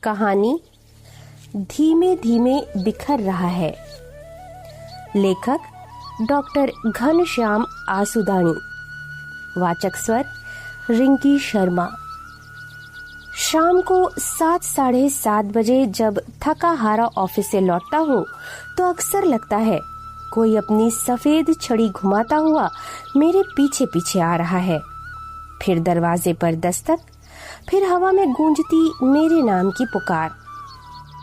कहानी धीमे धीमे बिखर रहा है। लेखक डॉक्टर घनश्याम आसुदानी। वाचक स्वर रिंकी शर्मा। शाम को 7 साढ़े 7 बजे जब थका हारा ऑफिस से लौटता हूँ तो अक्सर लगता है कोई अपनी सफेद छड़ी घुमाता हुआ मेरे पीछे पीछे आ रहा है। फिर दरवाजे पर दस्तक, फिर हवा में गूंजती मेरे नाम की पुकार,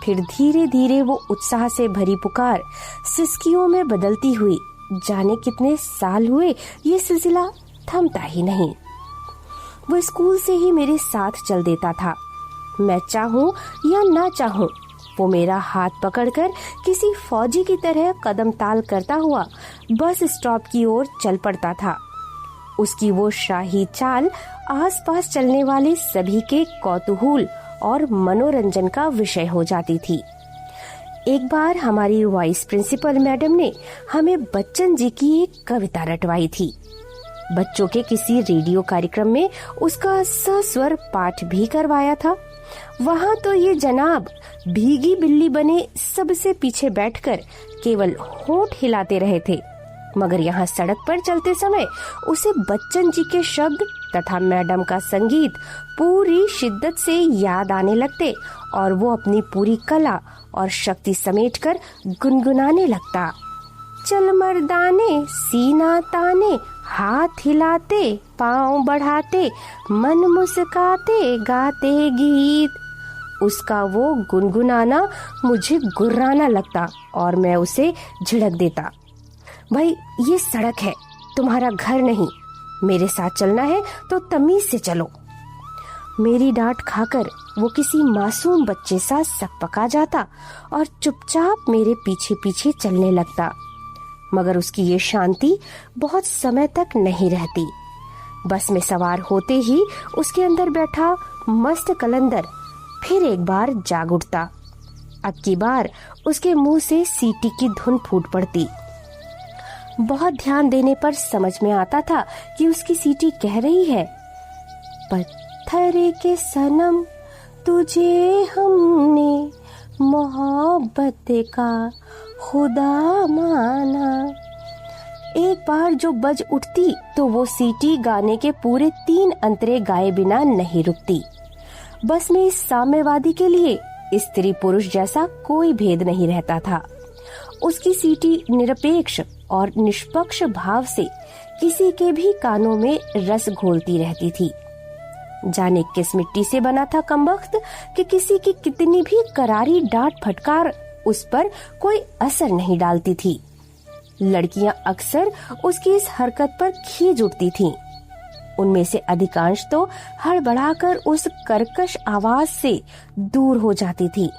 फिर धीरे धीरे वो उत्साह से भरी पुकार सिसकियों में बदलती हुई। जाने कितने साल हुए ये सिलसिला थमता ही नहीं। वो स्कूल से ही मेरे साथ चल देता था। मैं चाहूं या ना चाहूं, वो मेरा हाथ पकड़कर किसी फौजी की तरह कदम ताल करता हुआ बस स्टॉप की ओर चल पड़ता था। उसकी वो शाही चाल आसपास चलने वाले सभी के कौतूहल और मनोरंजन का विषय हो जाती थी। एक बार हमारी वाइस प्रिंसिपल मैडम ने हमें बच्चन जी की एक कविता रटवाई थी। बच्चों के किसी रेडियो कार्यक्रम में उसका सस्वर पाठ भी करवाया था। वहाँ तो ये जनाब भीगी बिल्ली बने सबसे पीछे बैठकर केवल होंठ हिलाते रहे थे, मगर यहाँ सड़क पर चलते समय उसे बच्चन जी के शब्द तथा मैडम का संगीत पूरी शिद्दत से याद आने लगते और वो अपनी पूरी कला और शक्ति समेटकर गुनगुनाने लगता। चल मर्दाने सीना ताने, हाथ हिलाते पाँव बढ़ाते, मन मुस्काते गाते गीत। उसका वो गुनगुनाना मुझे गुर्राना लगता और मैं उसे झिड़क देता। भाई ये सड़क है, तुम्हारा घर नहीं। मेरे साथ चलना है तो तमीज से चलो। मेरी डांट खाकर वो किसी मासूम बच्चे सा सकपका जाता और चुपचाप मेरे पीछे पीछे चलने लगता। मगर उसकी ये शांति बहुत समय तक नहीं रहती। बस में सवार होते ही उसके अंदर बैठा मस्त कलंदर फिर एक बार जाग उठता। अब की बार उसके मुंह से सीटी की धुन फूट पड़ती। बहुत ध्यान देने पर समझ में आता था कि उसकी सीटी कह रही है, पत्थर के सनम तुझे हमने मोहब्बत का खुदा माना। एक बार जो बज उठती तो वो सीटी गाने के पूरे 3 अंतरे गाए बिना नहीं रुकती। बस में इस साम्यवादी के लिए स्त्री पुरुष जैसा कोई भेद नहीं रहता था। उसकी सीटी निरपेक्ष और निष्पक्ष भाव से किसी के भी कानों में रस घोलती रहती थी। जाने किस मिट्टी से बना था कमबख्त कि किसी की कितनी भी करारी डांट फटकार उस पर कोई असर नहीं डालती थी। लड़कियां अक्सर उसकी इस हरकत पर खींच उठती थीं। उनमें से अधिकांश तो हड़बड़ाकर उस कर्कश आवाज से दूर हो जाती थी।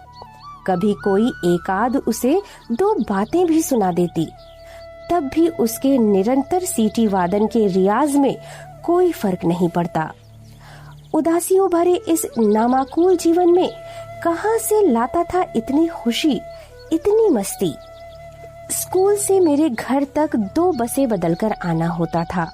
कभी कोई एकाध उसे 2 बातें भी सुना देती, तब भी उसके निरंतर सीटी वादन के रियाज में कोई फर्क नहीं पड़ता। उदासियों भरे इस नामाकूल जीवन में कहां से लाता था इतनी खुशी, इतनी मस्ती। स्कूल से मेरे घर तक 2 बसें बदलकर आना होता था।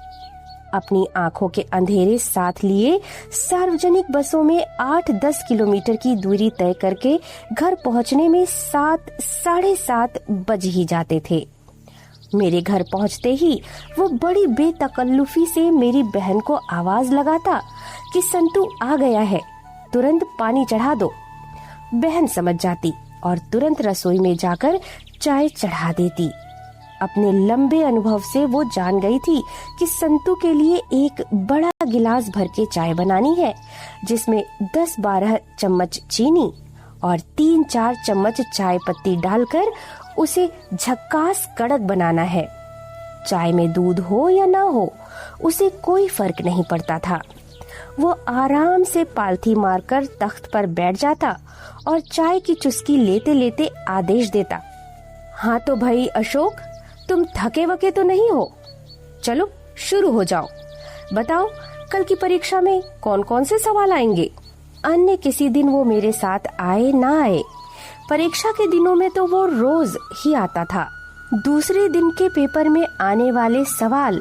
अपनी आंखों के अंधेरे साथ लिए सार्वजनिक बसों में 8-10 किलोमीटर की दूरी तय करके घर पहुंचने में 7 साढ़े 7 बज ही जाते थे। मेरे घर पहुंचते ही वो बड़ी बेतकल्लुफी से मेरी बहन को आवाज लगाता कि संतू आ गया है, तुरंत पानी चढ़ा दो। बहन समझ जाती और तुरंत रसोई में जाकर चाय चढ़ा देती। अपने लंबे अनुभव से वो जान गई थी कि संतू के लिए एक बड़ा गिलास भर के चाय बनानी है, जिसमें 10-12 चम्मच चीनी और 3-4 चम्मच चाय पत्ती डालकर उसे झक्कास कड़क बनाना है। चाय में दूध हो या ना हो, उसे कोई फर्क नहीं पड़ता था। वो आराम से पालथी मारकर तख्त पर बैठ जाता और चाय की चुस्की लेते लेते आदेश देता, हाँ तो भाई अशोक, तुम थके वके तो नहीं हो? चलो शुरू हो जाओ। बताओ कल की परीक्षा में कौन कौन से सवाल आएंगे? अन्य किसी दिन वो मेरे साथ आए ना आए, परीक्षा के दिनों में तो वो रोज ही आता था। दूसरे दिन के पेपर में आने वाले सवाल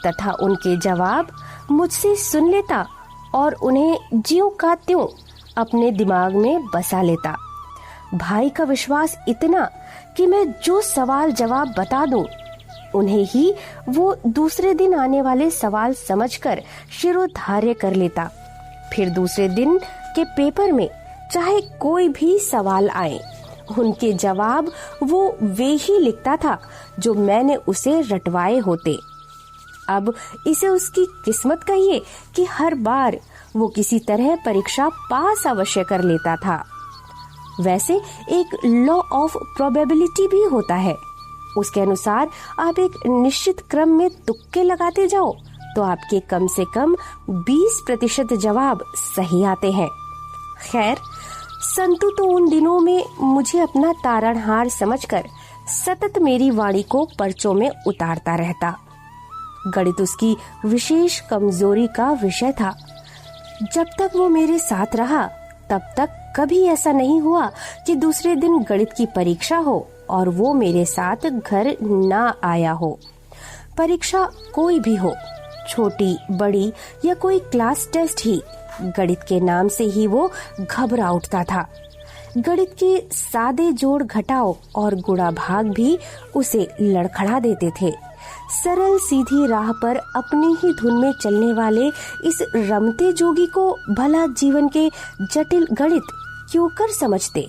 तथा उनके जवाब मुझसे सुन लेता और उन्हें ज्यों का त्यों अपने दिमाग में बसा लेता। भाई का विश्वास इतना कि मैं जो सवाल जवाब बता दूं, उन्हें ही वो दूसरे दिन आने वाले सवाल समझकर शिरोधार्य कर लेता। फिर दूसरे दिन के पेपर में चाहे कोई भी सवाल आए, उनके जवाब वो वे ही लिखता था जो मैंने उसे रटवाए होते। अब इसे उसकी किस्मत कहिए कि हर बार वो किसी तरह परीक्षा पास अवश्य कर लेता था। वैसे एक लॉ ऑफ प्रोबेबिलिटी भी होता है। उसके अनुसार आप एक निश्चित क्रम में तुक्के लगाते जाओ तो आपके कम से कम 20% जवाब सही आते हैं। खैर, संतु तो उन दिनों में मुझे अपना तारणहार समझकर सतत मेरी वाणी को पर्चों में उतारता रहता। गणित उसकी विशेष कमजोरी का विषय था। जब तक वो मेरे साथ रहा तब तक कभी ऐसा नहीं हुआ कि दूसरे दिन गणित की परीक्षा हो और वो मेरे साथ घर ना आया हो। परीक्षा कोई भी हो, छोटी बड़ी या कोई क्लास टेस्ट ही, गणित के नाम से ही वो घबरा उठता था। गणित के सादे जोड़ घटाओ और गुणा भाग भी उसे लड़खड़ा देते थे। सरल सीधी राह पर अपनी ही धुन में चलने वाले इस रमते जोगी को भला जीवन के जटिल गणित क्यों कर समझते।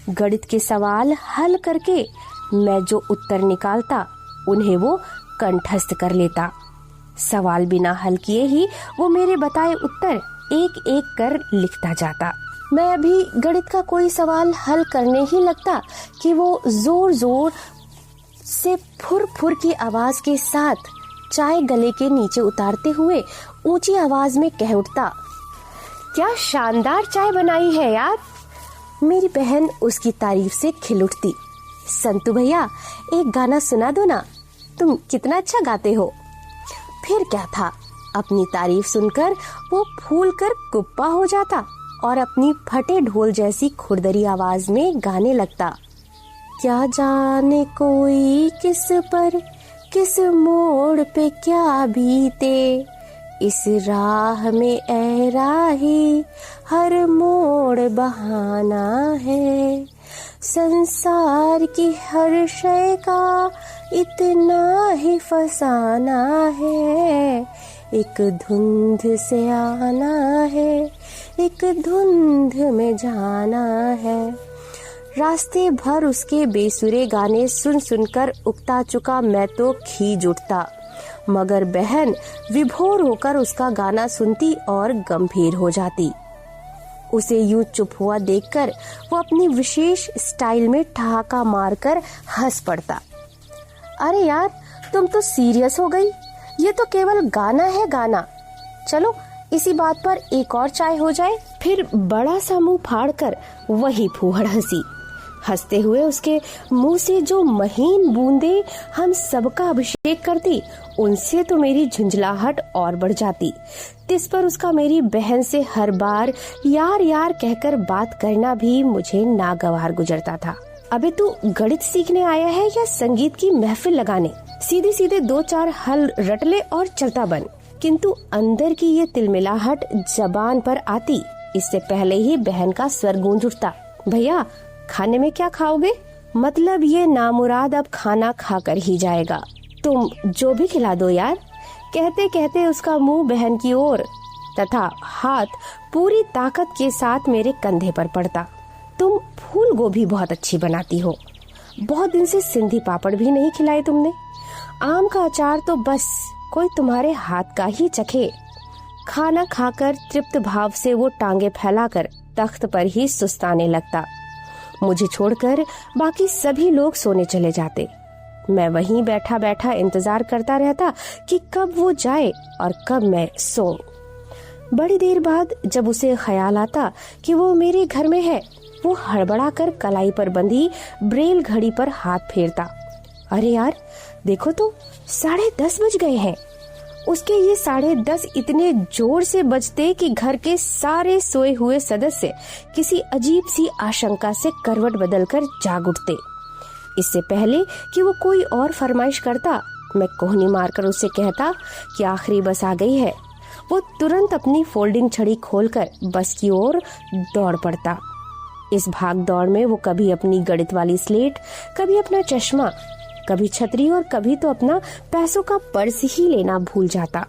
गणित के सवाल हल करके मैं जो उत्तर निकालता उन्हें वो कंठस्थ कर लेता। सवाल बिना हल किए ही वो मेरे बताए उत्तर एक एक कर लिखता जाता। मैं अभी गणित का कोई सवाल हल करने ही लगता कि वो जोर जोर से फुर फुर की आवाज के साथ चाय गले के नीचे उतारते हुए ऊंची आवाज में कह उठता, क्या शानदार चाय बनाई है यार। मेरी बहन उसकी तारीफ से खिल उठती, संतु भैया एक गाना सुना दो ना, तुम कितना अच्छा गाते हो। फिर क्या था, अपनी तारीफ सुनकर वो फूल कर कुप्पा हो जाता और अपनी फटे ढोल जैसी खुरदरी आवाज में गाने लगता, क्या जाने कोई किस पर किस मोड़ पे क्या बीते, इस राह में ए राही हर मोड़ बहाना है, संसार की हर शय का इतना ही फसाना है, एक धुंध से आना है एक धुंध में जाना है। रास्ते भर उसके बेसुरे गाने सुन सुनकर उकता चुका मैं तो खींच उठता, मगर बहन विभोर होकर उसका गाना सुनती और गंभीर हो जाती। उसे यूं चुप हुआ देखकर वो अपनी विशेष स्टाइल में ठहाका मारकर हंस पड़ता। अरे यार, तुम तो सीरियस हो गई, ये तो केवल गाना है गाना, चलो इसी बात पर एक और चाय हो जाए। फिर बड़ा सा मुंह फाड़कर वही फूहड़ हंसी। हंसते हुए उसके मुंह से जो महीन बूंदे हम सबका अभिषेक करती, उनसे तो मेरी झुंझलाहट और बढ़ जाती। इस पर उसका मेरी बहन से हर बार यार यार कहकर बात करना भी मुझे नागवार गुजरता था। अबे तू गणित सीखने आया है या संगीत की महफिल लगाने? सीधे सीधे 2-4 हल रट ले और चलता बन। किंतु अंदर की ये तिलमिलाहट जबान पर आती, इससे पहले ही बहन का स्वर गूंज उठता, भैया खाने में क्या खाओगे? मतलब ये नामुराद अब खाना खाकर ही जाएगा, तुम जो भी खिला दो यार। कहते कहते उसका मुंह बहन की ओर तथा हाथ पूरी ताकत के साथ मेरे कंधे पर पड़ता। तुम फूल गोभी बहुत अच्छी बनाती हो, बहुत दिन से सिंधी पापड़ भी नहीं खिलाए तुमने, आम का अचार तो बस कोई तुम्हारे हाथ का ही चखे। खाना खाकर तृप्त भाव से वो टांगे फैलाकर तख्त पर ही सुस्ताने लगता। मुझे छोड़कर बाकी सभी लोग सोने चले जाते। मैं वहीं बैठा बैठा इंतजार करता रहता कि कब वो जाए और कब मैं सोऊं। बड़ी देर बाद जब उसे ख्याल आता कि वो मेरे घर में है, वो हड़बड़ा कर कलाई पर बंधी ब्रेल घड़ी पर हाथ फेरता। अरे यार देखो तो 10:30 बज गए हैं। उसके ये 10:30 इतने जोर से बजते कि घर के सारे सोए हुए सदस्य किसी अजीब सी आशंका से करवट बदलकर जाग उठते। इससे पहले कि वो कोई और फरमाइश करता, मैं कोहनी मारकर उससे कहता कि आखिरी बस आ गई है। वो तुरंत अपनी फोल्डिंग छड़ी खोलकर बस की ओर दौड़ पड़ता। इस भाग दौड़ में वो कभी अपनी गणित वाली स्लेट, कभी अपना चश्मा, कभी छतरी और कभी तो अपना पैसों का पर्स ही लेना भूल जाता।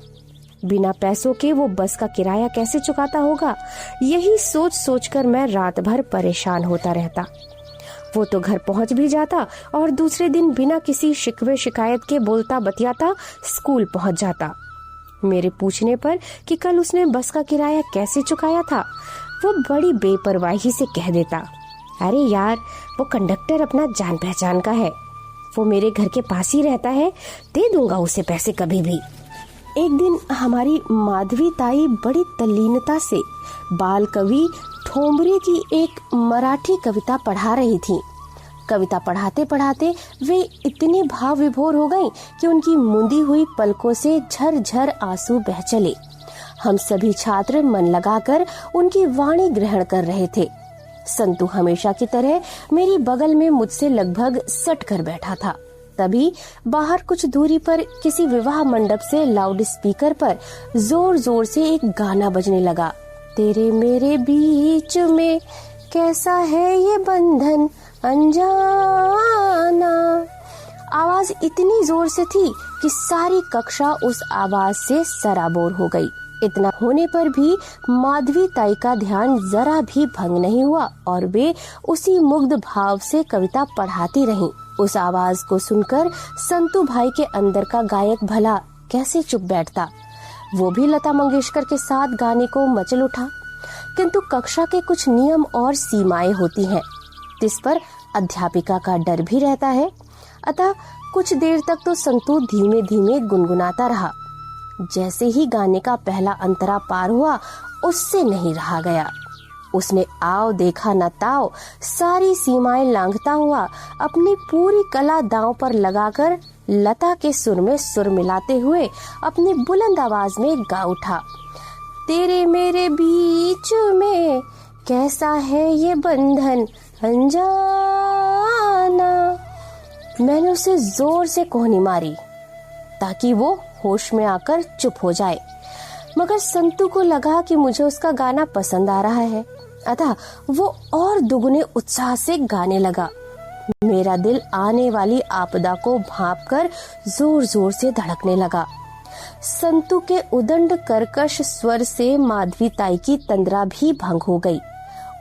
बिना पैसों के वो बस का किराया कैसे चुकाता होगा, यही सोच सोचकर मैं रात भर परेशान होता रहता। वो तो घर पहुंच भी जाता और दूसरे दिन बिना किसी शिकवे शिकायत के बोलता बतियाता स्कूल पहुंच जाता। मेरे पूछने पर कि कल उसने बस का किराया कैसे चुकाया था, वो बड़ी बेपरवाही से कह देता, अरे यार, वो कंडक्टर अपना जान पहचान का है, वो मेरे घर के पास ही रहता है, दे दूंगा उसे पैसे कभी भी। एक दिन हमारी माधवी ताई बड़ी तल्लीनता से बाल कवि ठोंबरे की एक मराठी कविता पढ़ा रही थी। कविता पढ़ाते पढ़ाते वे इतने भाव विभोर हो गईं कि उनकी मुंदी हुई पलकों से झरझर आंसू बह चले। हम सभी छात्र मन लगाकर उनकी वाणी ग्रहण कर रहे थे। संतू हमेशा की तरह मेरी बगल में मुझसे लगभग सट कर बैठा था। तभी बाहर कुछ दूरी पर किसी विवाह मंडप से लाउड स्पीकर पर जोर जोर से एक गाना बजने लगा। तेरे मेरे बीच में कैसा है ये बंधन अनजाना। आवाज इतनी जोर से थी कि सारी कक्षा उस आवाज से सराबोर हो गई। इतना होने पर भी माधवी ताई का ध्यान जरा भी भंग नहीं हुआ और वे उसी मुग्ध भाव से कविता पढ़ाती रहीं। उस आवाज को सुनकर संतू भाई के अंदर का गायक भला कैसे चुप बैठता। वो भी लता मंगेशकर के साथ गाने को मचल उठा। किंतु कक्षा के कुछ नियम और सीमाएं होती हैं, जिस पर अध्यापिका का डर भी रहता है। अतः कुछ देर तक तो संतू धीमे धीमे गुनगुनाता रहा। जैसे ही गाने का पहला अंतरा पार हुआ, उससे नहीं रहा गया। उसने आओ देखा न ताओ सारी सीमाएं लांघता हुआ अपनी पूरी कला दांव पर लगाकर लता के सुर में सुर मिलाते हुए अपनी बुलंद आवाज में गा उठा, तेरे मेरे बीच में कैसा है ये बंधन अनजाना। मैंने उसे जोर से कोहनी मारी ताकि वो होश में आकर चुप हो जाए, मगर संतू को लगा कि मुझे उसका गाना पसंद आ रहा है, अतः वो और दुगने उत्साह से गाने लगा। मेरा दिल आने वाली आपदा को भांपकर जोर जोर से धड़कने लगा। संतू के उदंड कर्कश स्वर से माधवी ताई की तंद्रा भी भंग हो गई।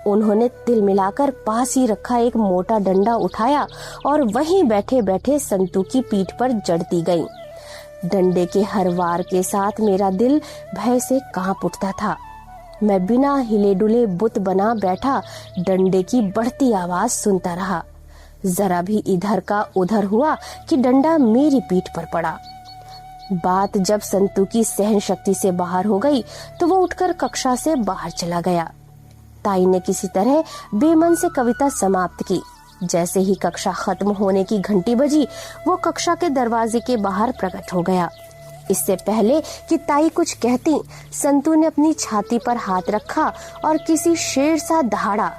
उन्होंने तिल मिलाकर पास ही रखा एक मोटा डंडा उठाया और वहीं बैठे बैठे संतू की पीठ पर जड़ती गईं। डंडे के हर वार के साथ मेरा दिल भय से कांप उठता था। मैं बिना हिले डुले बुत बना बैठा डंडे की बढ़ती आवाज सुनता रहा। जरा भी इधर का उधर हुआ कि डंडा मेरी पीठ पर पड़ा। बात जब संतू की सहन शक्ति से बाहर हो गई तो वो उठकर कक्षा से बाहर चला गया। ताई ने किसी तरह बेमन से कविता समाप्त की। जैसे ही कक्षा खत्म होने की घंटी बजी, वो कक्षा के दरवाजे के बाहर प्रकट हो गया। इससे पहले कि ताई कुछ कहती, संतू ने अपनी छाती पर हाथ रखा और किसी शेर सा दहाड़ा,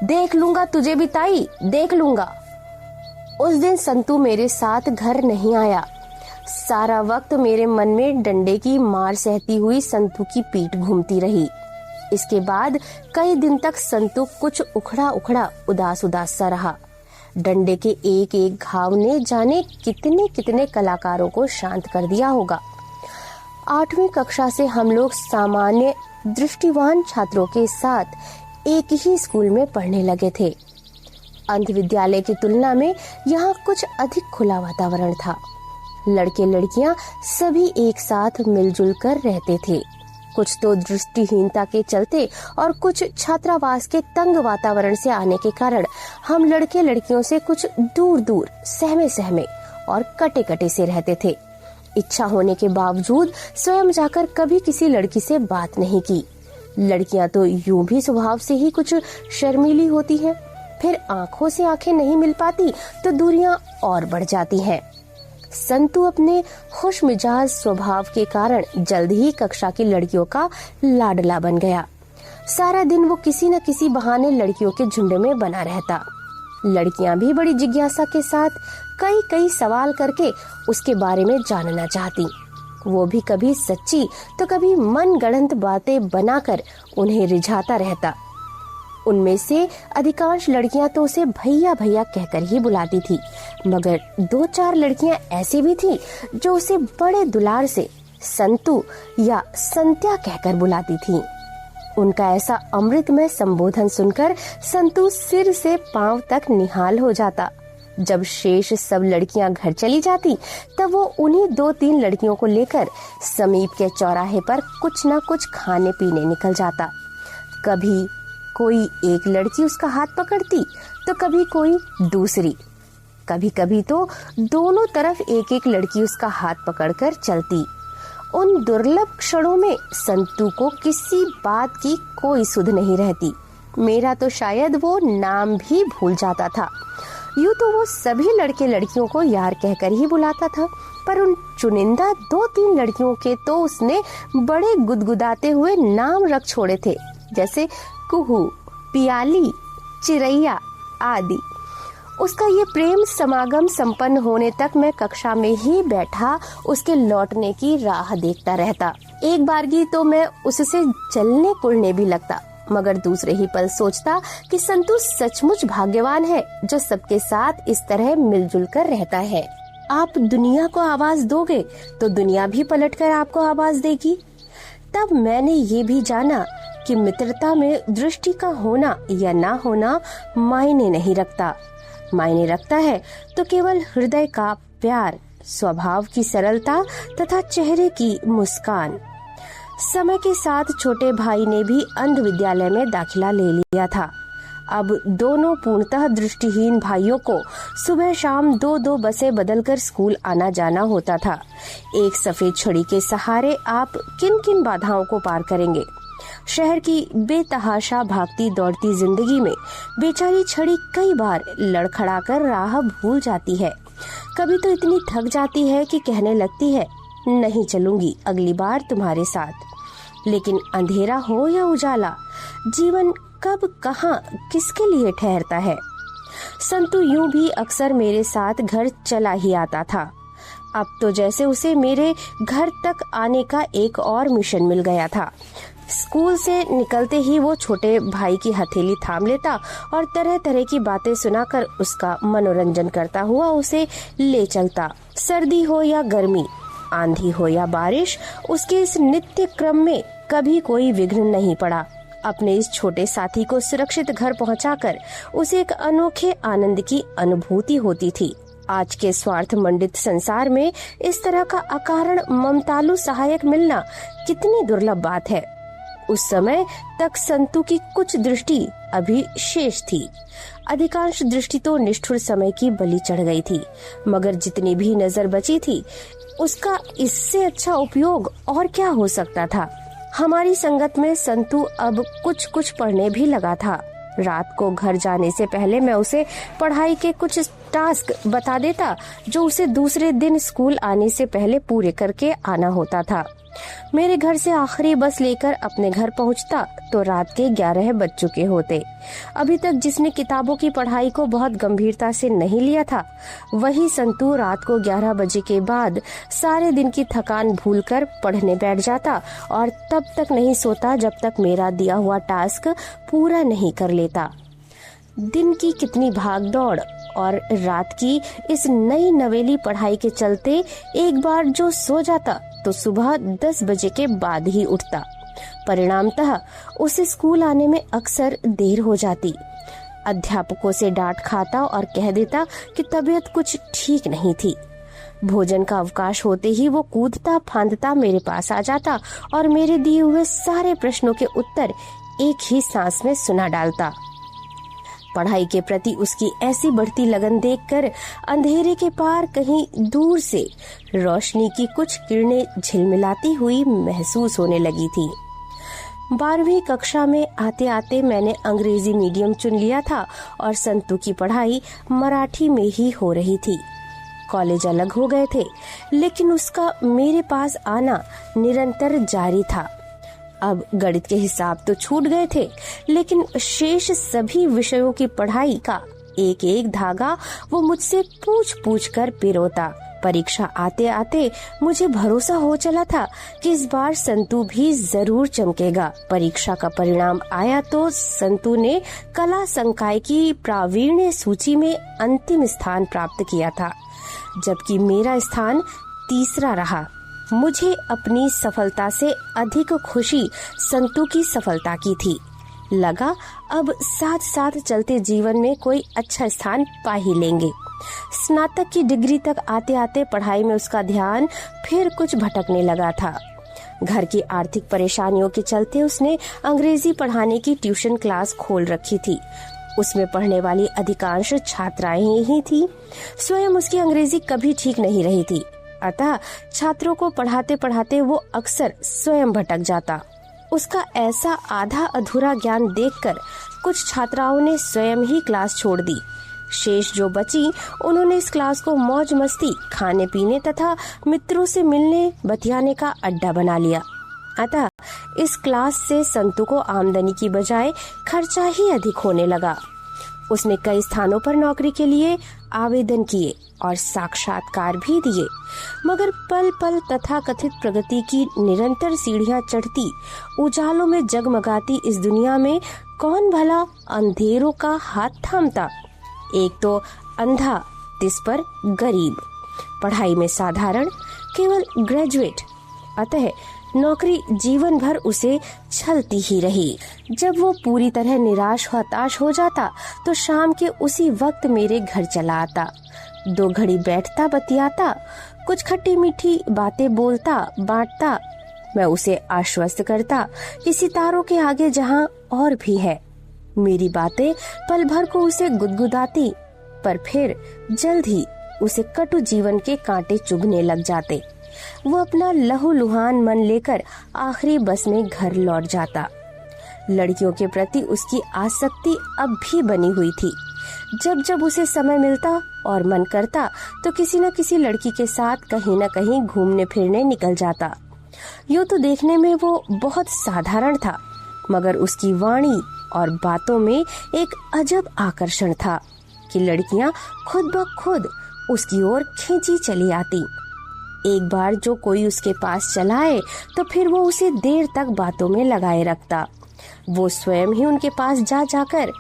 देख लूंगा तुझे भी ताई, देख लूंगा। उस दिन संतू मेरे साथ घर नहीं आया। सारा वक्त मेरे मन में डंडे की मार सहती हुई संतू की पीठ घूमती रही। इसके बाद कई दिन तक संतू कुछ उखड़ा उखड़ा उदास उदास सा रहा। डंडे के एक एक घाव ने जाने कितने कितने कलाकारों को शांत कर दिया होगा। 8वीं कक्षा से हम लोग सामान्य दृष्टिवान छात्रों के साथ एक ही स्कूल में पढ़ने लगे थे। अंध विद्यालय की तुलना में यहाँ कुछ अधिक खुला वातावरण था। लड़के लड़कियाँ सभी एक साथ मिलजुल कर रहते थे। कुछ तो दृष्टिहीनता के चलते और कुछ छात्रावास के तंग वातावरण से आने के कारण हम लड़के लड़कियों से कुछ दूर दूर सहमे सहमे और कटे कटे से रहते थे। इच्छा होने के बावजूद स्वयं जाकर कभी किसी लड़की से बात नहीं की। लड़कियां तो यूं भी स्वभाव से ही कुछ शर्मीली होती हैं, फिर आंखों से आंखें नहीं मिल पाती तो दूरियां और बढ़ जाती हैं। संतू अपने खुश मिजाज स्वभाव के कारण जल्द ही कक्षा की लड़कियों का लाडला बन गया। सारा दिन वो किसी न किसी बहाने लड़कियों के झुंड में बना रहता। लड़कियां भी बड़ी जिज्ञासा के साथ कई कई सवाल करके उसके बारे में जानना चाहती। वो भी कभी सच्ची तो कभी मनगढ़ंत बातें बनाकर उन्हें रिझाता रहता। उनमें से अधिकांश लड़कियां तो उसे भैया भैया कहकर ही बुलाती थी, मगर 2-4 लड़कियां ऐसी भी थी जो उसे बड़े दुलार से संतू या संत्या कहकर बुलाती थी। उनका ऐसा अमृतमय संबोधन सुनकर संतू सिर से पांव तक निहाल हो जाता। जब शेष सब लड़कियां घर चली जाती तब वो उन्हीं 2-3 लड़कियों को लेकर समीप के चौराहे पर कुछ न कुछ खाने पीने निकल जाता। कभी कोई एक लड़की उसका हाथ पकड़ती तो कभी कोई दूसरी, कभी कभी तो दोनों तरफ एक एक लड़की उसका हाथ पकड़कर चलती। उन दुर्लभ क्षणों में संतू को किसी बात की कोई सुध नहीं रहती। मेरा तो शायद वो नाम भी भूल जाता था। यूं तो वो सभी लड़के लड़कियों को यार कहकर ही बुलाता था, पर उन चुनिंदा 2-3 लड़कियों के तो उसने बड़े गुदगुदाते हुए नाम रख छोड़े थे, जैसे कुहू, पियाली, चिरैया आदि। उसका ये प्रेम समागम संपन्न होने तक मैं कक्षा में ही बैठा उसके लौटने की राह देखता रहता। एक बारगी तो मैं उससे चलने कुलने भी लगता, मगर दूसरे ही पल सोचता कि संतू सचमुच भाग्यवान है जो सबके साथ इस तरह मिलजुल कर रहता है। आप दुनिया को आवाज दोगे तो दुनिया भी पलटकर आपको आवाज देगी। तब मैंने ये भी जाना कि मित्रता में दृष्टि का होना या ना होना मायने नहीं रखता। मायने रखता है तो केवल हृदय का प्यार, स्वभाव की सरलता तथा चेहरे की मुस्कान। समय के साथ छोटे भाई ने भी अंध विद्यालय में दाखिला ले लिया था। अब दोनों पूर्णतः दृष्टिहीन भाइयों को सुबह शाम 2-2 बसें बदलकर स्कूल आना जाना होता था। एक सफेद छड़ी के सहारे आप किन किन बाधाओं को पार करेंगे। शहर की बेतहाशा भागती दौड़ती जिंदगी में बेचारी छड़ी कई बार लड़खड़ाकर राह भूल जाती है। कभी तो इतनी थक जाती है कि कहने लगती है, नहीं चलूंगी अगली बार तुम्हारे साथ। लेकिन अंधेरा हो या उजाला, जीवन कब कहां किसके लिए ठहरता है। संतू यूं भी अक्सर मेरे साथ घर चला ही आता था। अब तो जैसे उसे मेरे घर तक आने का एक और मिशन मिल गया था। स्कूल से निकलते ही वो छोटे भाई की हथेली थाम लेता और तरह तरह की बातें सुनाकर उसका मनोरंजन करता हुआ उसे ले चलता। सर्दी हो या गर्मी, आंधी हो या बारिश, उसके इस नित्य क्रम में कभी कोई विघ्न नहीं पड़ा। अपने इस छोटे साथी को सुरक्षित घर पहुंचाकर उसे एक अनोखे आनंद की अनुभूति होती थी। आज के स्वार्थ मंडित संसार में इस तरह का अकारण ममतालु सहायक मिलना कितनी दुर्लभ बात है। उस समय तक संतू की कुछ दृष्टि अभी शेष थी। अधिकांश दृष्टि तो निष्ठुर समय की बलि चढ़ गई थी, मगर जितनी भी नजर बची थी उसका इससे अच्छा उपयोग और क्या हो सकता था। हमारी संगत में संतू अब कुछ कुछ पढ़ने भी लगा था। रात को घर जाने से पहले मैं उसे पढ़ाई के कुछ टास्क बता देता जो उसे दूसरे दिन स्कूल आने से पहले पूरे करके आना होता था। मेरे घर से आखिरी बस लेकर अपने घर पहुंचता तो रात के 11 बज चुके होते। अभी तक जिसने किताबों की पढ़ाई को बहुत गंभीरता से नहीं लिया था, वही संतू रात को 11 बजे के बाद सारे दिन की थकान भूलकर पढ़ने बैठ जाता और तब तक नहीं सोता जब तक मेरा दिया हुआ टास्क पूरा नहीं कर लेता। दिन की कितनी भागदौड़ और रात की इस नई नवेली पढ़ाई के चलते एक बार जो सो जाता तो सुबह 10 बजे के बाद ही उठता। परिणामतः उसे स्कूल आने में अक्सर देर हो जाती। अध्यापकों से डांट खाता और कह देता कि तबीयत कुछ ठीक नहीं थी। भोजन का अवकाश होते ही वो कूदता फांदता मेरे पास आ जाता और मेरे दिए हुए सारे प्रश्नों के उत्तर एक ही सांस में सुना डालता। पढ़ाई के प्रति उसकी ऐसी बढ़ती लगन देखकर अंधेरे के पार कहीं दूर से रोशनी की कुछ किरणें झिलमिलाती हुई महसूस होने लगी थी। 12वीं कक्षा में आते आते मैंने अंग्रेजी मीडियम चुन लिया था और संतू की पढ़ाई मराठी में ही हो रही थी। कॉलेज अलग हो गए थे, लेकिन उसका मेरे पास आना निरंतर जारी था। अब गणित के हिसाब तो छूट गए थे, लेकिन शेष सभी विषयों की पढ़ाई का एक एक धागा वो मुझसे पूछ पूछ कर पिरोता। परीक्षा आते आते मुझे भरोसा हो चला था कि इस बार संतू भी जरूर चमकेगा। परीक्षा का परिणाम आया तो संतू ने कला संकाय की प्रावीण्य सूची में अंतिम स्थान प्राप्त किया था, जबकि मेरा स्थान तीसरा रहा। मुझे अपनी सफलता से अधिक खुशी संतू की सफलता की थी। लगा अब साथ साथ चलते जीवन में कोई अच्छा स्थान पा ही लेंगे। स्नातक की डिग्री तक आते आते पढ़ाई में उसका ध्यान फिर कुछ भटकने लगा था। घर की आर्थिक परेशानियों के चलते उसने अंग्रेजी पढ़ाने की ट्यूशन क्लास खोल रखी थी। उसमें पढ़ने वाली अधिकांश छात्राएं ही थी। स्वयं उसकी अंग्रेजी कभी ठीक नहीं रही थी, अतः छात्रों को पढ़ाते पढ़ाते वो अक्सर स्वयं भटक जाता। उसका ऐसा आधा अधूरा ज्ञान देखकर कुछ छात्राओं ने स्वयं ही क्लास छोड़ दी। शेष जो बची उन्होंने इस क्लास को मौज मस्ती, खाने पीने तथा मित्रों से मिलने बतियाने का अड्डा बना लिया। अतः इस क्लास से संतू को आमदनी की बजाय खर्चा ही अधिक होने लगा। उसने कई स्थानों पर नौकरी के लिए आवेदन किए और साक्षात्कार भी दिए, मगर पल पल तथाकथित प्रगति की निरंतर सीढ़ियां चढ़ती, उजालों में जगमगाती इस दुनिया में कौन भला अंधेरों का हाथ थामता। एक तो अंधा, तिस पर गरीब, पढ़ाई में साधारण, केवल ग्रेजुएट, अतः नौकरी जीवन भर उसे छलती ही रही। जब वो पूरी तरह निराश हताश हो जाता तो शाम के उसी वक्त मेरे घर चला आता। 2 घड़ी बैठता, बतियाता, कुछ खट्टी मीठी बातें बोलता बांटता। मैं उसे आश्वस्त करता कि सितारों के आगे जहां और भी है। मेरी बातें पल भर को उसे गुदगुदाती, पर फिर जल्द ही उसे कटु जीवन के कांटे चुभने लग जाते। वो अपना लहूलुहान मन लेकर आखिरी बस में घर लौट जाता। लड़कियों के प्रति उसकी आसक्ति अब भी बनी हुई थी। जब जब उसे समय मिलता और मन करता तो किसी न किसी लड़की के साथ कहीं न कहीं घूमने फिरने निकल जाता। यूं तो देखने में वो बहुत साधारण था, मगर उसकी वाणी और बातों में एक अजब आकर्षण था कि लड़कियां खुद ब खुद उसकी ओर खींची चली आती। एक बार जो कोई उसके पास चला आए तो फिर वो उसे देर तक बातों में लगाए रखता। वो स्वयं ही उनके पास जा जाकर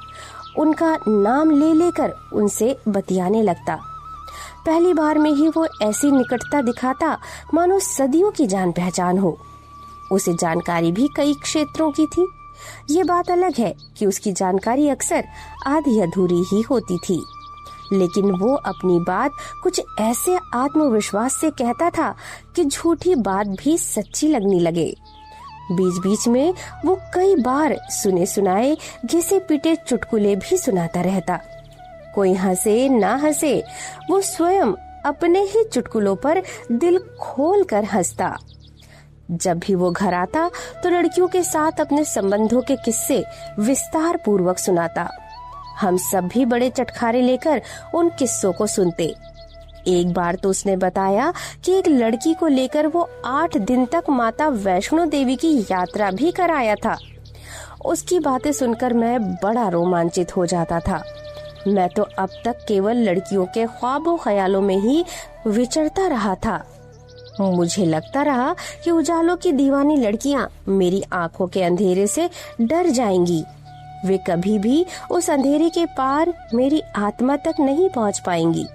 उनका नाम ले लेकर उनसे बतियाने लगता। पहली बार में ही वो ऐसी निकटता दिखाता मानो सदियों की जान पहचान हो। उसे जानकारी भी कई क्षेत्रों की थी। ये बात अलग है कि उसकी जानकारी अक्सर आधी अधूरी ही होती थी, लेकिन वो अपनी बात कुछ ऐसे आत्मविश्वास से कहता था कि झूठी बात भी सच्ची लगने लगे। बीच बीच में वो कई बार सुने सुनाए घिसे पिटे चुटकुले भी सुनाता रहता। कोई हंसे ना हंसे, वो स्वयं अपने ही चुटकुलों पर दिल खोल कर हंसता। जब भी वो घर आता तो लड़कियों के साथ अपने संबंधों के किस्से विस्तार पूर्वक सुनाता। हम सब भी बड़े चटखारे लेकर उन किस्सों को सुनते। एक बार तो उसने बताया कि एक लड़की को लेकर वो 8 दिन तक माता वैष्णो देवी की यात्रा भी कराया था। उसकी बातें सुनकर मैं बड़ा रोमांचित हो जाता था। मैं तो अब तक केवल लड़कियों के ख्वाबों ख्यालों में ही विचरता रहा था। मुझे लगता रहा कि उजालों की दीवानी लड़कियां मेरी आंखों के अंधेरे से डर जाएंगी। वे कभी भी उस अंधेरे के पार मेरी आत्मा तक नहीं पहुंच पाएंगी।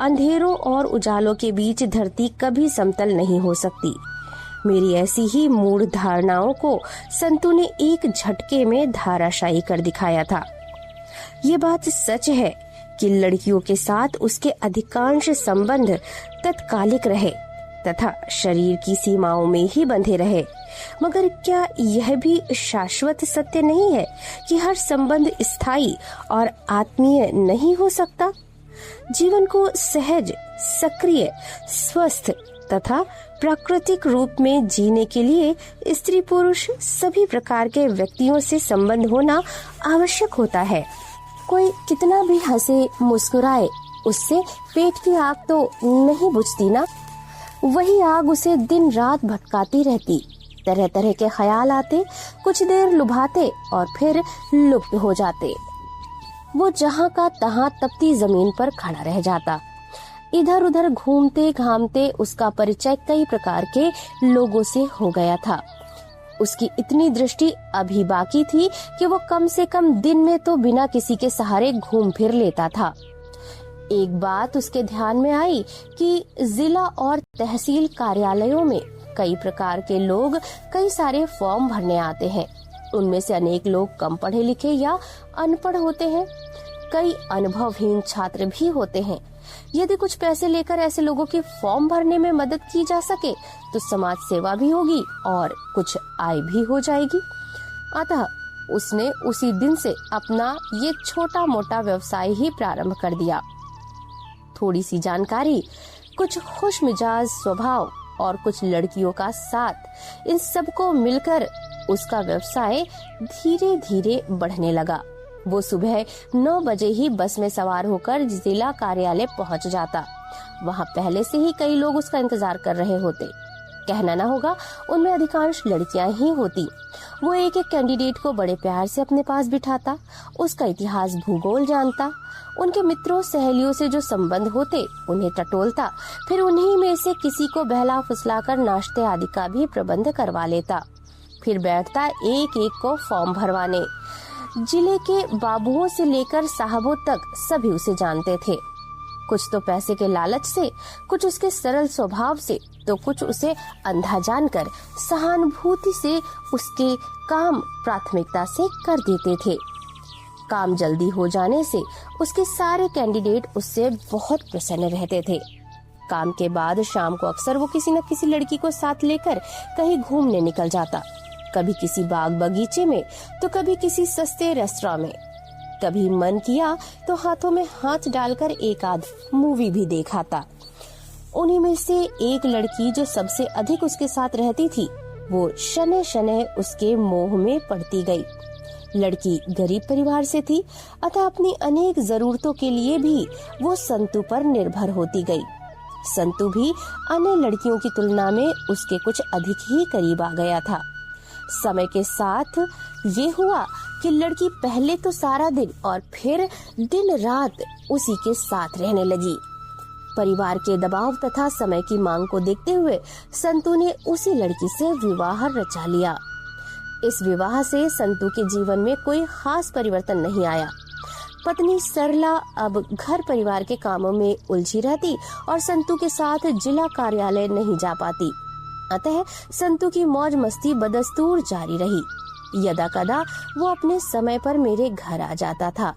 अंधेरों और उजालों के बीच धरती कभी समतल नहीं हो सकती। मेरी ऐसी ही मूढ़ धारणाओं को संतू ने एक झटके में धाराशायी कर दिखाया था। ये बात सच है कि लड़कियों के साथ उसके अधिकांश संबंध तत्कालिक रहे तथा शरीर की सीमाओं में ही बंधे रहे, मगर क्या यह भी शाश्वत सत्य नहीं है कि हर संबंध स्थायी और आत्मीय नहीं हो सकता? जीवन को सहज, सक्रिय, स्वस्थ तथा प्राकृतिक रूप में जीने के लिए स्त्री पुरुष सभी प्रकार के व्यक्तियों से संबंध होना आवश्यक होता है। कोई कितना भी हंसे मुस्कुराए, उससे पेट की आग तो नहीं बुझती ना। वही आग उसे दिन रात भटकाती रहती। तरह तरह के ख्याल आते, कुछ देर लुभाते और फिर लुप्त हो जाते। वो जहाँ का तहाँ तपती जमीन पर खड़ा रह जाता। इधर उधर घूमते घामते उसका परिचय कई प्रकार के लोगों से हो गया था। उसकी इतनी दृष्टि अभी बाकी थी कि वो कम से कम दिन में तो बिना किसी के सहारे घूम फिर लेता था। एक बात उसके ध्यान में आई कि जिला और तहसील कार्यालयों में कई प्रकार के लोग कई सारे फॉर्म भरने आते हैं। उनमें से अनेक लोग कम पढ़े लिखे या अनपढ़ होते हैं, कई अनुभवहीन छात्र भी होते हैं। यदि कुछ पैसे लेकर ऐसे लोगों के फॉर्म भरने में मदद की जा सके तो समाज सेवा भी होगी और कुछ आय भी हो जाएगी। अतः उसने उसी दिन से अपना ये छोटा मोटा व्यवसाय ही प्रारंभ कर दिया। थोड़ी सी जानकारी, कुछ खुशमिजाज स्वभाव और कुछ लड़कियों का साथ, इन सबको मिलकर उसका व्यवसाय धीरे धीरे बढ़ने लगा। वो सुबह 9 बजे ही बस में सवार होकर जिला कार्यालय पहुंच जाता। वहां पहले से ही कई लोग उसका इंतजार कर रहे होते। कहना न होगा, उनमें अधिकांश लड़कियां ही होती। वो एक एक कैंडिडेट को बड़े प्यार से अपने पास बिठाता, उसका इतिहास भूगोल जानता, उनके मित्रों सहेलियों से जो संबंध होते उन्हें टटोलता, फिर उन्हीं में से किसी को बहला फुसलाकर नाश्ते आदि का भी प्रबंध करवा लेता। फिर बैठता एक एक को फॉर्म भरवाने। जिले के बाबुओं से लेकर साहबों तक सभी उसे जानते थे। कुछ तो पैसे के लालच से, कुछ उसके सरल स्वभाव से, तो कुछ उसे अंधा जानकर सहानुभूति से उसके काम प्राथमिकता से कर देते थे। काम जल्दी हो जाने से उसके सारे कैंडिडेट उससे बहुत प्रसन्न रहते थे। काम के बाद शाम को अक्सर वो किसी न किसी लड़की को साथ लेकर कहीं घूमने निकल जाता। कभी किसी बाग बगीचे में तो कभी किसी सस्ते रेस्टोरेंट में। कभी मन किया तो हाथों में हाथ डालकर एक आध मूवी भी देखाता। उन्हीं में से एक लड़की जो सबसे अधिक उसके साथ रहती थी, वो शनै शनै उसके मोह में पड़ती गई। लड़की गरीब परिवार से थी, अतः अपनी अनेक जरूरतों के लिए भी वो संतू पर निर्भर होती गई। संतू भी अन्य लड़कियों की तुलना में उसके कुछ अधिक ही करीब आ गया था। समय के साथ ये हुआ कि लड़की पहले तो सारा दिन और फिर दिन रात उसी के साथ रहने लगी। परिवार के दबाव तथा समय की मांग को देखते हुए संतू ने उसी लड़की से विवाह रचा लिया। इस विवाह से संतू के जीवन में कोई खास परिवर्तन नहीं आया। पत्नी सरला अब घर परिवार के कामों में उलझी रहती और संतू के साथ जिला कार्यालय नहीं जा पाती। अतः संतू की मौज मस्ती बदस्तूर जारी रही। यदा कदा वो अपने समय पर मेरे घर आ जाता था।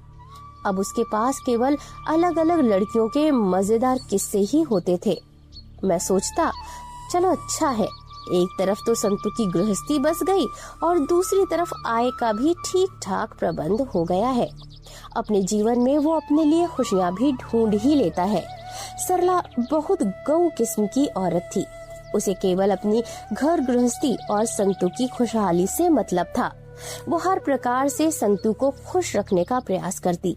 अब उसके पास केवल अलग अलग लड़कियों के मजेदार किस्से ही होते थे। मैं सोचता, चलो अच्छा है, एक तरफ तो संतू की गृहस्थी बस गई और दूसरी तरफ आय का भी ठीक ठाक प्रबंध हो गया है। अपने जीवन में वो अपने लिए खुशियाँ भी ढूंढ ही लेता है। सरला बहुत गौ किस्म की औरत थी। उसे केवल अपनी घर गृहस्थी और संतू की खुशहाली से मतलब था। वो हर प्रकार से संतू को खुश रखने का प्रयास करती।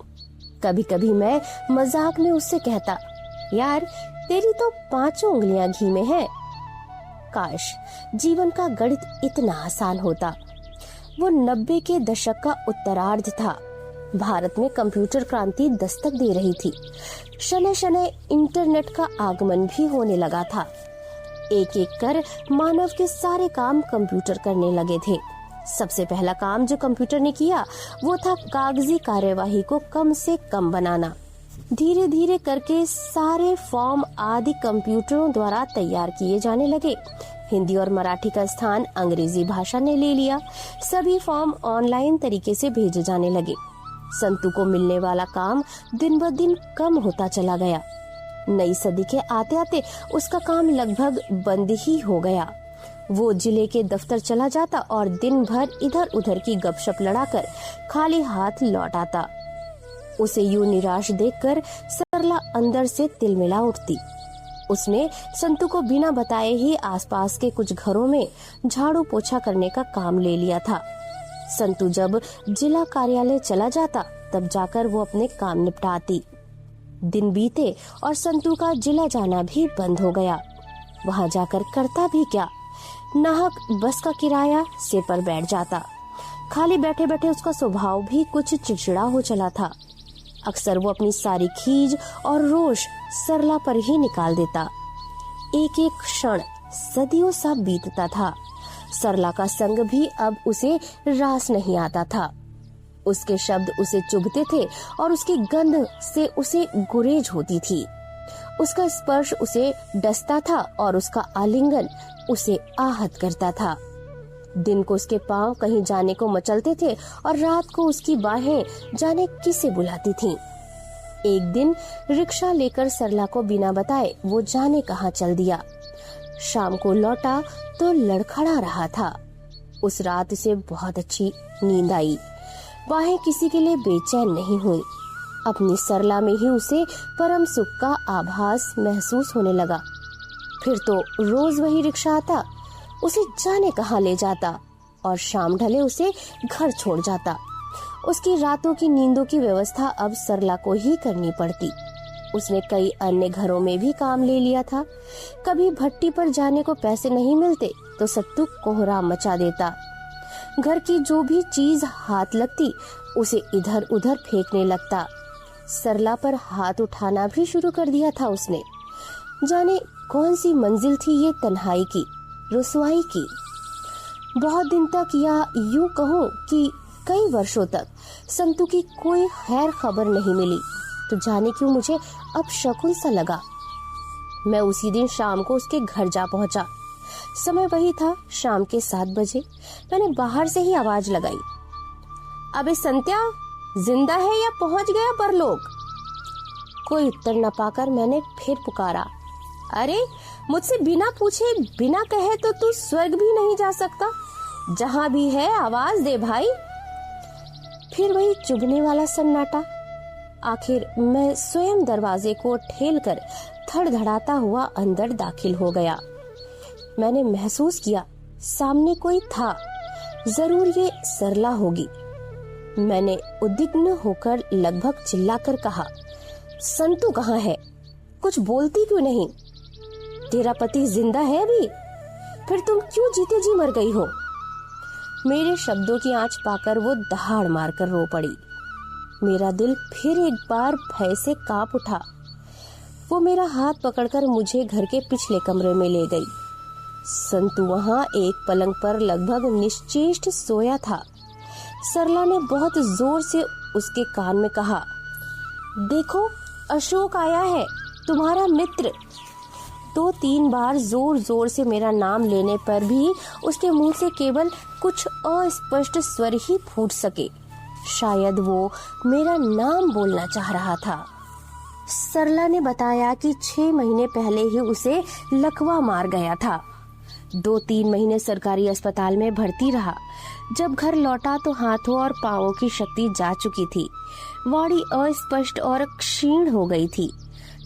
कभी कभी मैं मजाक में उससे कहता, यार तेरी तो 5 उंगलियां घी में है। काश जीवन का गणित इतना आसान होता। वो 90 के दशक का उत्तरार्ध था। भारत में कंप्यूटर क्रांति दस्तक दे रही थी। शनै शनै इंटरनेट का आगमन भी होने लगा था। एक एक कर मानव के सारे काम कंप्यूटर करने लगे थे। सबसे पहला काम जो कंप्यूटर ने किया वो था कागजी कार्यवाही को कम से कम बनाना। धीरे धीरे करके सारे फॉर्म आदि कंप्यूटरों द्वारा तैयार किए जाने लगे। हिंदी और मराठी का स्थान अंग्रेजी भाषा ने ले लिया। सभी फॉर्म ऑनलाइन तरीके से भेजे जाने लगे। संतू को मिलने वाला काम दिन ब दिन कम होता चला गया। नई सदी के आते आते उसका काम लगभग बंद ही हो गया। वो जिले के दफ्तर चला जाता और दिन भर इधर उधर की गपशप लड़ाकर खाली हाथ लौट आता। उसे यूं निराश देखकर सरला अंदर से तिलमिला उठती। उसने संतू को बिना बताए ही आसपास के कुछ घरों में झाड़ू पोछा करने का काम ले लिया था। संतू जब जिला कार्यालय चला जाता तब जाकर वो अपने काम निपटाती। दिन बीते और संतू का जिला जाना भी बंद हो गया। वहाँ जाकर करता भी क्या, नाहक बस का किराया सिर पर बैठ जाता। खाली बैठे बैठे उसका स्वभाव भी कुछ चिड़चिड़ा हो चला था। अक्सर वो अपनी सारी खीज और रोष सरला पर ही निकाल देता। एक एक क्षण सदियों सा बीतता था। सरला का संग भी अब उसे रास नहीं आता था। उसके शब्द उसे चुभते थे और उसकी गंध से उसे गुरेज होती थी। उसका स्पर्श उसे डसता था और उसका आलिंगन उसे आहत करता था। दिन को उसके पांव कहीं जाने को मचलते थे और रात को उसकी बाहें जाने किसे बुलाती थीं। एक दिन रिक्शा लेकर सरला को बिना बताए वो जाने कहां चल दिया। शाम को लौटा तो लड़खड़ा रहा था। उस रात उसे बहुत अच्छी नींद आई। बाहें किसी के लिए बेचैन नहीं हुई। अपनी सरला में ही उसे परम सुख का आभास महसूस होने लगा। फिर तो रोज वही रिक्शा आता, उसे जाने कहां ले जाता और शाम ढले उसे घर छोड़ जाता। उसकी रातों की नींदों की व्यवस्था अब सरला को ही करनी पड़ती। उसने कई अन्य घरों में भी काम ले लिया था। कभी भट्टी पर जाने को पैसे नहीं मिलते तो सत्तू कोहराम मचा देता। घर की जो भी चीज हाथ लगती उसे इधर उधर फेंकने लगता। सरला पर हाथ उठाना भी शुरू कर दिया था उसने। जाने कौन सी मंजिल थी ये तन्हाई की, रुसवाई की। बहुत दिन तक या यूं कहूं कि कई वर्षों तक संतू की कोई खैर खबर नहीं मिली। तो जाने क्यों मुझे अब शकुन सा लगा। मैं उसी दिन शाम को उसके घर जा पहुंचा। समय वही था, शाम के 7 बजे। मैंने बाहर से ही आवाज लगाई, अबे संत्या, जिंदा है या पहुंच गया परलोक? कोई उत्तर न पाकर मैंने फिर पुकारा, अरे मुझसे बिना पूछे बिना कहे तो तू स्वर्ग भी नहीं जा सकता? जहां भी है आवाज दे भाई। फिर वही चुभने वाला सन्नाटा। आखिर मैं स्वयं दरवाजे को ठेलकर धड़धड़ाता हुआ अंदर दाखिल हो गया। मैंने महसूस किया सामने कोई था, जरूर ये सरला होगी। मैंने उद्विग्न होकर लगभग चिल्लाकर कहा, संतू कहाँ है? कुछ बोलती क्यों नहीं? तेरा पति जिंदा है अभी? फिर तुम क्यों जीते जी मर गई हो? मेरे शब्दों की आंच पाकर वो दहाड़ मारकर रो पड़ी। मेरा दिल फिर एक बार भय से कांप उठा। वो मेरा हाथ पकड़कर मुझे घर के पिछले कमरे में ले गई। संतू वहाँ एक पलंग पर लगभग निश्चेष्ट सोया था। सरला ने बहुत जोर से उसके कान में कहा, देखो अशोक आया है, तुम्हारा मित्र। 2-3 बार जोर जोर से मेरा नाम लेने पर भी उसके मुंह से केवल कुछ अस्पष्ट स्वर ही फूट सके। शायद वो मेरा नाम बोलना चाह रहा था। सरला ने बताया कि 6 महीने पहले ही उसे लकवा मार गया था। 2-3 महीने सरकारी अस्पताल में भर्ती रहा। जब घर लौटा तो हाथों और पांवों की शक्ति जा चुकी थी। वाणी अस्पष्ट और क्षीण हो गई थी।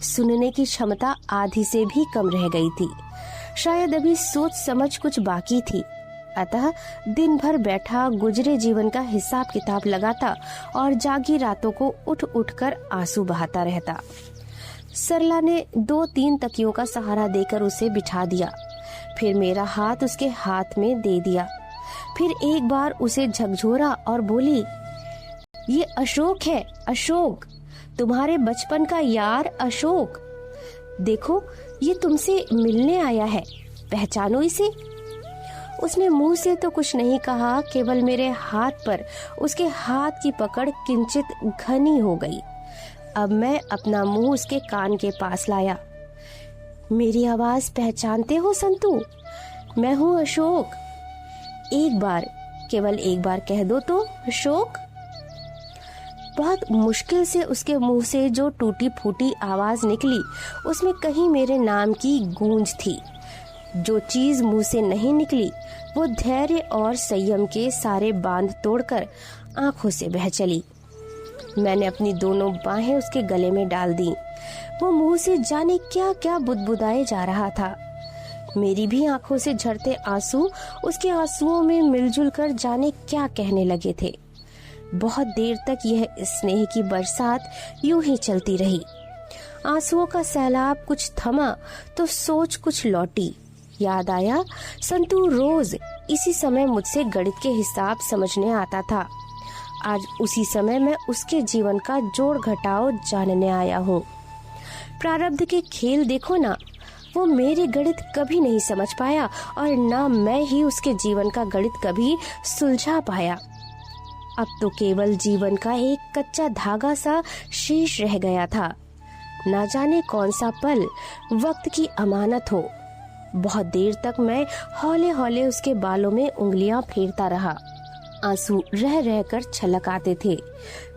सुनने की क्षमता आधी से भी कम रह गई थी। शायद अभी सोच समझ कुछ बाकी थी। अतः दिन भर बैठा गुजरे जीवन का हिसाब किताब लगाता और जागी रातों को उठ उठ कर आंसू बहाता रहता। सरला ने 2-3 तकियों का सहारा देकर उसे बिठा दिया। फिर मेरा हाथ उसके हाथ में दे दिया। फिर एक बार उसे झकझोरा और बोली, ये अशोक है, अशोक, तुम्हारे बचपन का यार अशोक। देखो ये तुमसे मिलने आया है, पहचानो इसे। उसने मुंह से तो कुछ नहीं कहा, केवल मेरे हाथ पर उसके हाथ की पकड़ किंचित घनी हो गई। अब मैं अपना मुंह उसके कान के पास लाया। मेरी आवाज पहचानते हो संतू? मैं हूँ अशोक। एक बार, केवल एक बार कह दो तो, अशोक। बहुत मुश्किल से उसके मुंह से जो टूटी फूटी आवाज निकली, उसमें कहीं मेरे नाम की गूंज थी। जो चीज मुंह से नहीं निकली वो धैर्य और संयम के सारे बांध तोड़कर आंखों से बह चली। मैंने अपनी दोनों बाहें उसके गले में डाल दी। वो मुंह से जाने क्या क्या बुदबुदाए जा रहा था। मेरी भी आंखों से झरते आंसू उसके आंसुओं में मिलजुल कर जाने क्या कहने लगे थे। बहुत देर तक यह स्नेह की बरसात यूं ही चलती रही। आंसुओं का सैलाब कुछ थमा तो सोच कुछ लौटी। याद आया, संतू रोज इसी समय मुझसे गणित के हिसाब समझने आता था। आज उसी समय मैं उसके जीवन का जोड़ घटाव जानने आया हूँ। प्रारब्ध के खेल देखो ना, वो मेरे गणित कभी नहीं समझ पाया और ना मैं ही उसके जीवन का गणित कभी सुलझा पाया। अब तो केवल जीवन का एक कच्चा धागा सा शेष रह गया था। ना जाने कौन सा पल वक्त की अमानत हो। बहुत देर तक मैं हौले हौले उसके बालों में उंगलियां फेरता रहा। आंसू रह रह कर छलक आते थे।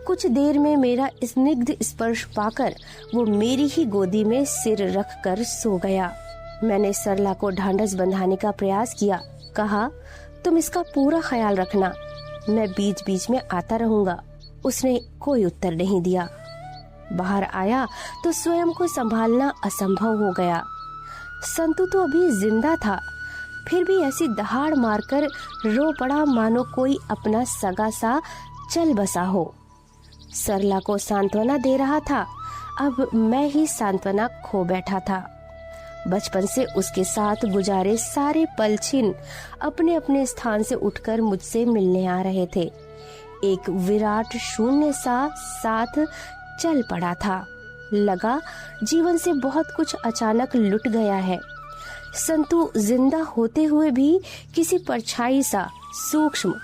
कुछ देर में मेरा स्निग्ध स्पर्श पाकर वो मेरी ही गोदी में सिर रख कर सो गया। मैंने सरला को ढांढस बंधाने का प्रयास किया। कहा, तुम इसका पूरा ख्याल रखना, मैं बीच बीच में आता रहूंगा। उसने कोई उत्तर नहीं दिया। बाहर आया तो स्वयं को संभालना असंभव हो गया। संतू तो अभी जिंदा था, फिर भी ऐसी दहाड़ मारकर रो पड़ा मानो कोई अपना सगा सा चल बसा हो। सरला को सांत्वना दे रहा था, अब मैं ही सांत्वना खो बैठा था। बचपन से उसके साथ गुजारे सारे पल छिन अपने अपने स्थान से उठकर मुझसे मिलने आ रहे थे। एक विराट शून्य सा साथ चल पड़ा था। लगा जीवन से बहुत कुछ अचानक लुट गया है। संतू जिंदा होते हुए भी किसी परछाई सा सूक्ष्म